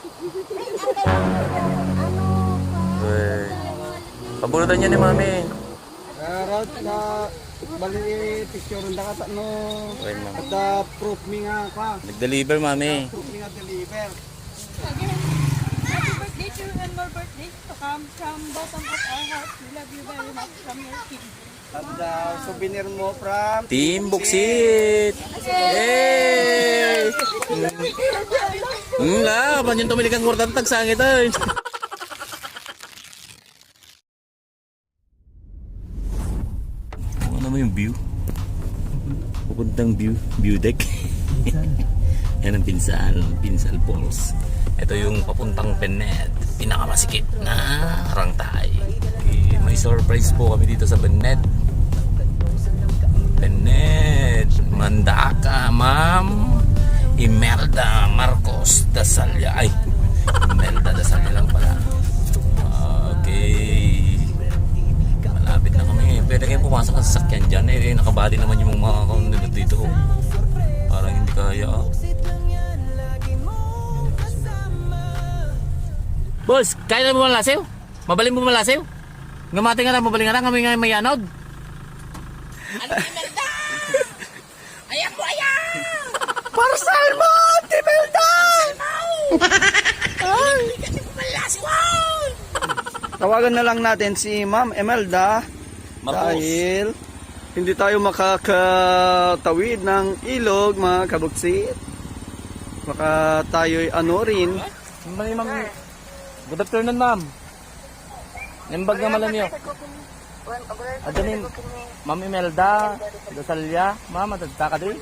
Uy. Pabulutan niya ni mami. Rout na bali picture na ka no. Uy, ma'am. At proof mi nga ka. Nag-deliver mami. Proof mi nga deliver. Happy birthday to you and more birthday to come from bottom of our heart. We love you very much from your team. At souvenir mo from Team Buksit. Yay! Nga, panyan tumilik ang kurtan tagsangit ay. Ano naman yung view? Pupuntang view deck. Yan ang Pinsal Falls. Ito yung papuntang Benet, pinakamasikip na Rangtay. Okay, may surprise po kami dito sa Benet. Mandaka, Ma'am Imelda Marcos Dasalya. Ay, Imelda Dasalya lang pala. Okay, malapit na kami. Pwede kayong pumasok sa sasakyan dyan. Nakabody naman yung mga kaunod dito. Parang hindi kaya. Boss, kaya na mo malasiw? Mabaling mo malasiw? Ngamati nga na, mabaling nga na, kami nga may anod. Ano Imelda? Ayan mo, ayan! Parcel mo, Imelda! Ay! Hindi ka malasiw! Tawagan na lang natin si Ma'am Imelda dahil hindi tayo makakatawid ng ilog mga kabuksit. Baka tayo'y ano rin. Good afternoon, ma'am. Nembag na malam niyo. Adanin, Ma'am Imelda, Dasalya, ma'am, adagta ka din?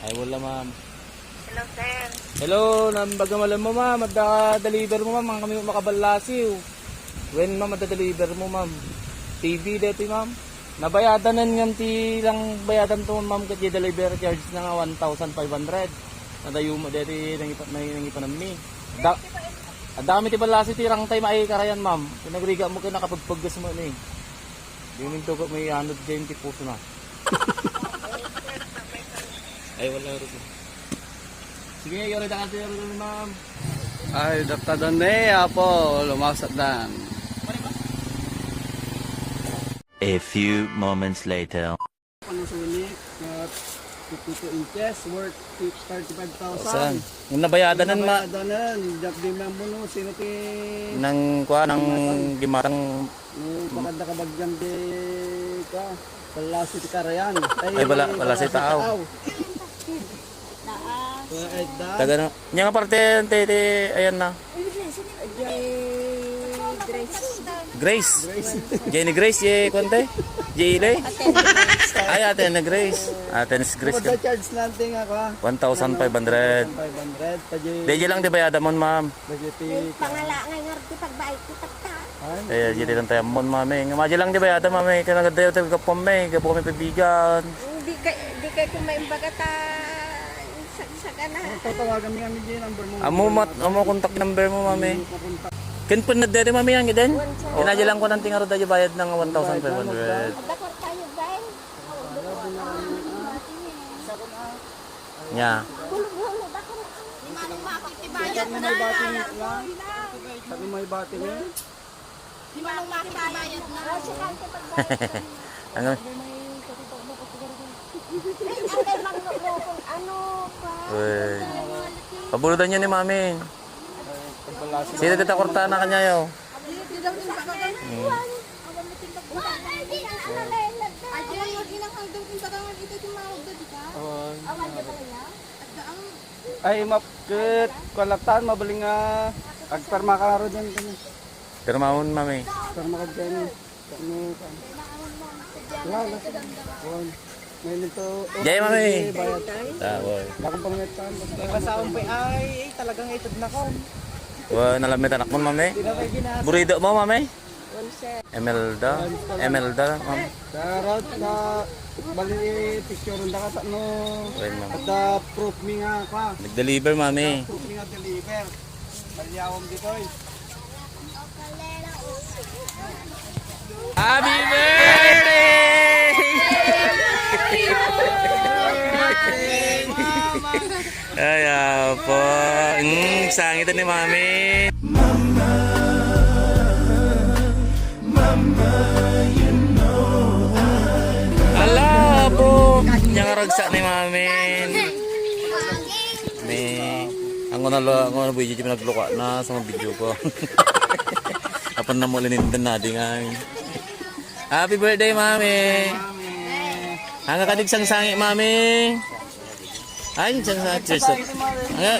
Ay, wala, ma'am. Hello, sir. Hello, nembag na malam mo, ma'am. Adda-deliver mo, ma'am. Kami makabalasiw. When, ma'am, adda-deliver mo, ma'am. TV dito, ma'am. Nabayadan nan ti lang bayadan to, ma'am, kasi deliver charge na nga 1,500. Nadayo mo dati nangipan mi. Dami ti balasi ti Rangtay maay karayan, ma'am. Pinagriga mo kay nakapagpaggas mo ni. Di min to ko may anod game ti puso na. Ay wala ro. Sige, yore da kanto yore, ma'am. Ay, dapta doon po, lumasat dan. A few moments later. Panasonic at 52 inches worth 35,000. Saan? Yung nabayadan nan ma Nabayadan, di man mo no, sino ti nang kuha nang gimatang bakanda ka bagyan di ka. Palasi ti karayan. Ay, wala si tao. Taga no. Nya nga parte te ayan na. Grace. Jenny Grace, ye kwante? Jile? Ay, ate na Grace. Ate na Grace. Pagka charge natin ako. 1,500. 500 pa di. Deje lang di bayada mon, ma'am. Bagiti. Pangala nga nga rin pagbayad ko tagta. Eh, jili lang tayo mon, mami. Ngamaji lang di bayada, mami. Kanagadayo tayo kapome, kapo kami pabigan. Di kay kung may imbagata sa gana. Tatawagan mi kami di number mo. Amo contact number mo, mami. Ken pun na dere, mami, ang iden. Inaji lang ko nang tingaro tayo bayad ng 1,500. Dakot tayo dahil. Nya. Hulo-hulo, dakot. Di manong makitibayad Sabi na. may bati ni lang. Sabi may bati ni. Di manong makitibayad na. Ano? Ano pa? Uy. Pabulutan niya ni mami. Sino kita korta na kanya yo? Ay mapket kalaktan mabaling nga agperma ka ro diyan kani. Pero maun mami. Perma ka diyan. Kani kan. Wala. Wala. May nito. Jay mami. Bayad. Tawoy. Akong pangetan. Kasaon pa ay talagang itod na ko. Wa nalamit anak mo mami. Burido mo mami. Emelda, ma'am. Karot na bali picture na ka no. Well, ma'am. At proof mi nga ka. Nag-deliver mami. Proof mi nga deliver. Palyawom ditoy. Happy birthday! Ay, po. Sangit ni mami. Ala po. Yang ragsak ni mami. Ang ako na video di nagluka na sa mga video ko. Apan na mo linindan na di nga. Happy birthday, mami. Hanga ka digsang sangi, mami. Ay, digsang sangi. Cheers.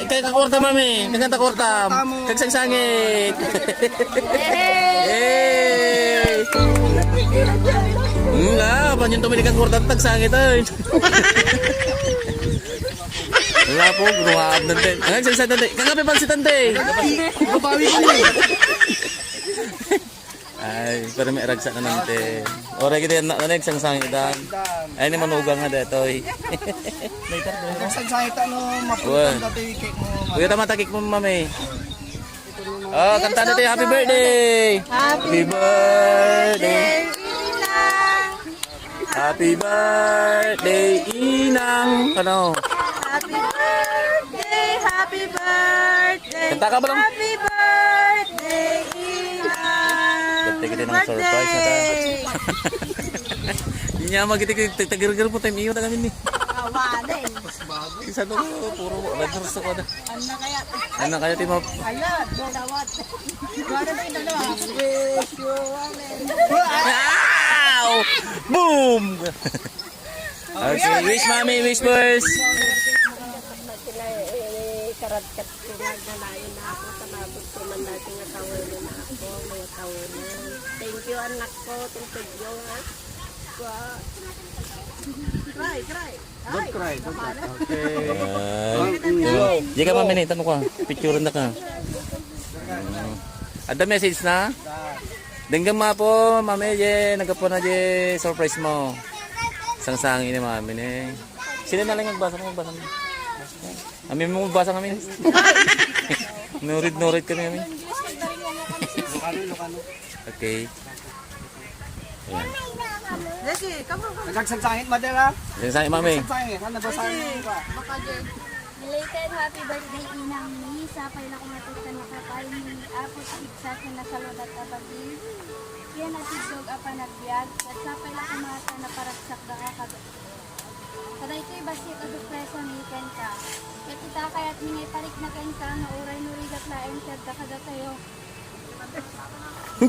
Kaya kakurta, mami. Kaya kakurta. Kagsang sangit. Hey! Wala, pa yung tumili kang kurta tag sangit ay. Wala po, gruhaab na din. Ang nagsang sangit. Kagabi pa si tante. Babawi ko yun. Ay, pero may ragsak na natin. Ora kita na nagsang sangit dan. Ay ni manugang nga dito. Nagsagsaita no, mapunta dati cake mo. Kuya tama takik mo mami. Oh, kanta natin happy birthday. Happy birthday. Happy birthday Inang. Ano? Happy birthday, happy birthday. Kanta ka ba lang? Happy birthday, Inang. Dati kita ng surprise na ta. Hindi niya magiging po tayo iyo na kami ni. Awanin. Isa to puro nagdurso ko na. Ano kaya? Ano kaya ti mo? Ayun, dawat. Gano'n na yung dalawa. Wish you Wow! Boom! Okay, wish mami, wish first. karat-kat pinagdalayan na ako sa mabugtuman natin nga tawin na ako, mga tawin na. Thank you anak ko, tungkol yung ha. Cry. Don't cry. Okay. Di ka mami, tanong ko. Picture na ka. Ada message na? Denggam ma po, mami, nagapo na surprise mo. Sang-sang ini mami ni. Sila na lang nagbasa mo. Amin mo magbasa kami. Nurid kami. Okay. Ayan. Nagsagsangit madera. Yan sa mami. Nagsangit, nabasahin mo pa. Belated happy birthday inang ni sapay na kung natutan nakapay ni apos iksa na nasaludat abagi. Yan natisog apa nagbiag at sapay na kumata na paragsak da ka. Kada ito'y basit o dupresa ni Kenka. Kat ita kayat mingay parik na Kenka na uray nurigat lain sa da kada tayo.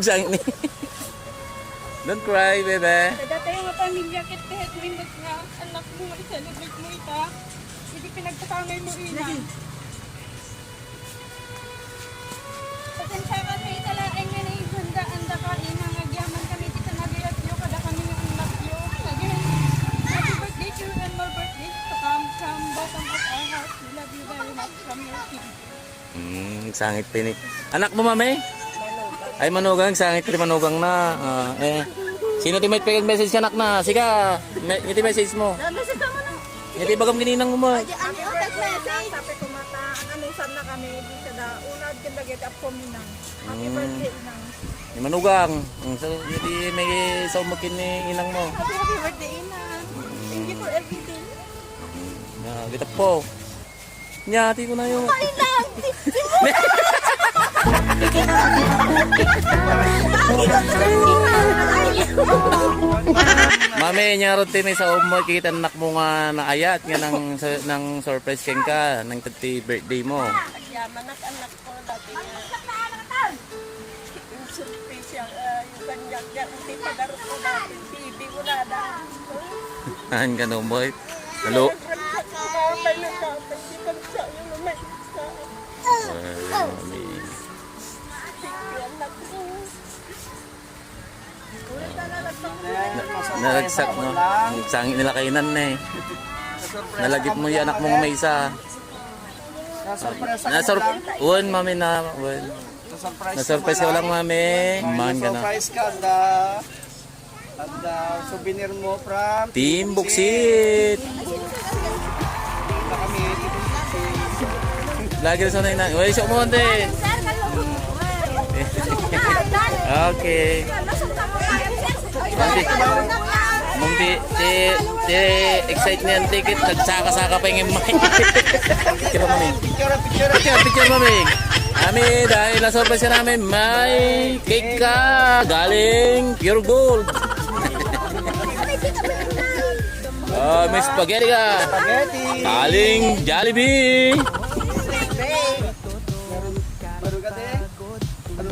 Sang ni. Don't cry, bebe. Kada tayo nga pamilya, kit kahit mo imot nga, anak mo, i-celebrate mo ita. Hindi pinagpakamay mo ina. Pasensya ka sa italain nga na handa ka, inang agyaman kami, kita nagayat nyo, kada kami nga anak nyo. Happy birthday to you and more birthdays to come from bottom of our hearts. We love you very much from your team. Sangit pinik. Anak mo, mami? Ay, manugang. Sangit rin manugang na. Sino ti may message ka, anak na? Sika, iti message mo. Message ka mo na. Iti bagam gininang mo. Sabi ko mata, anusan na kami, di sa da, unad kanda get up from inang. Happy birthday inang. Ni manugang. So, iti may saumakin ni inang mo. Happy birthday inang. Thank you for everything. Kita po. Nyati ko na yun. Mami, nya routine sa umo kita anak mo nga naayat nga ng surprise ken ka ng 30 birthday mo. Yaman at anak ko dati nga. Yung surprise yung kanyak niya, hindi pagarot ko dati. Bibi mo na dahil. Han ganun boy. Hello. Kapay na kapay, di ka siya yung lumay sa Mami. anak ko. Nalagsak no. Sangit nila kainan na eh. Nalagip mo yung anak mo nga may isa. Uwan mami na. Na-surprise ka lang mami. Man ka na. Surprise ka and souvenir mo from Team Buksit. na kami. Lagi na sa nainan. Uy, show mo konti. Okay. Ti excite niyan ticket, nagsaka-saka pa yung mic. Picture mami. Picture mami. Kami dahil na-surprise namin may cake ka galing Pure Gold. Oh, may spaghetti ka. Spaghetti. Galing Jollibee.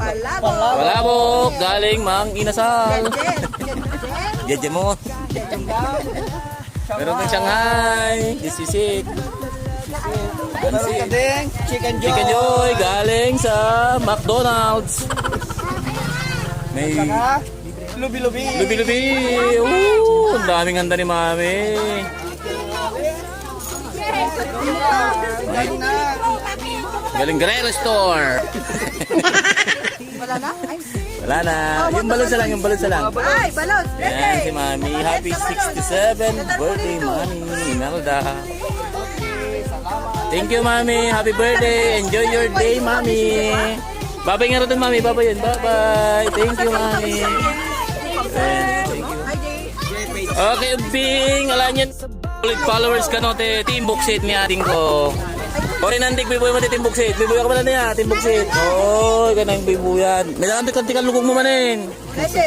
Palabok galing Mang Inasal. Jeje mo. Meron kang Shanghai. Disisik. Meron ka din, Chicken Joy. Chicken Joy galing sa McDonald's. May Saka, lubi-lubi. lubi-lubi. Ang daming handa ni Mami. Galing na. Galing Guerrero Store. Wala na? Ay, Wala na. Yung balon sa lang, yung balon sa lang. ay balot. Yan si Mami. Happy 67th birthday, Mami. Imelda. Thank you, Mami. Happy birthday. Enjoy your day, Mami. Babay nga rin, Mami. Babay yun. Bye-bye. Thank you, Mami. Thank you. Okay, Bing. Alam yan. Ulit followers ka no, te. Team Buksit ni ating ko. Ori nandik, bibuya mo te, Team Buksit. Bibuya ka ba na niya, Team Buksit? Oo, ganang bibuyan. May nakantik-kantikan lugog mo manin. Pwede.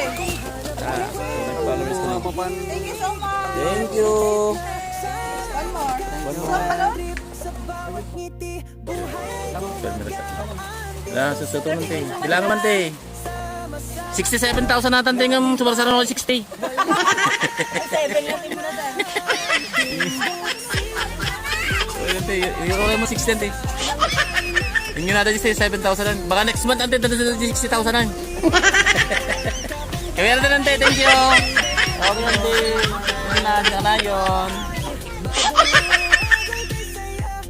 Followers ka no. Thank you so much. Thank you. One more. Balot. Wala, susutunan te. Kailangan man te. 67,000 natin te ng sumarasara ako 60. 7 natin muna dyan. Yung okay mo 60 te. Yun yun natin 7,000 lang. Baka next month ante, 60,000 lang. Kaya natin ante, thank you. Okay ante. Yun na yun.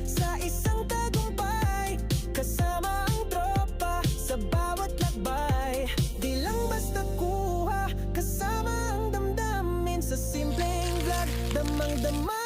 Sa isang tagumpay, kasama ang tropa sa bawat lakbay. Di lang basta kuha, kasama ang damdamin sa simpleng vlog, damang-dama.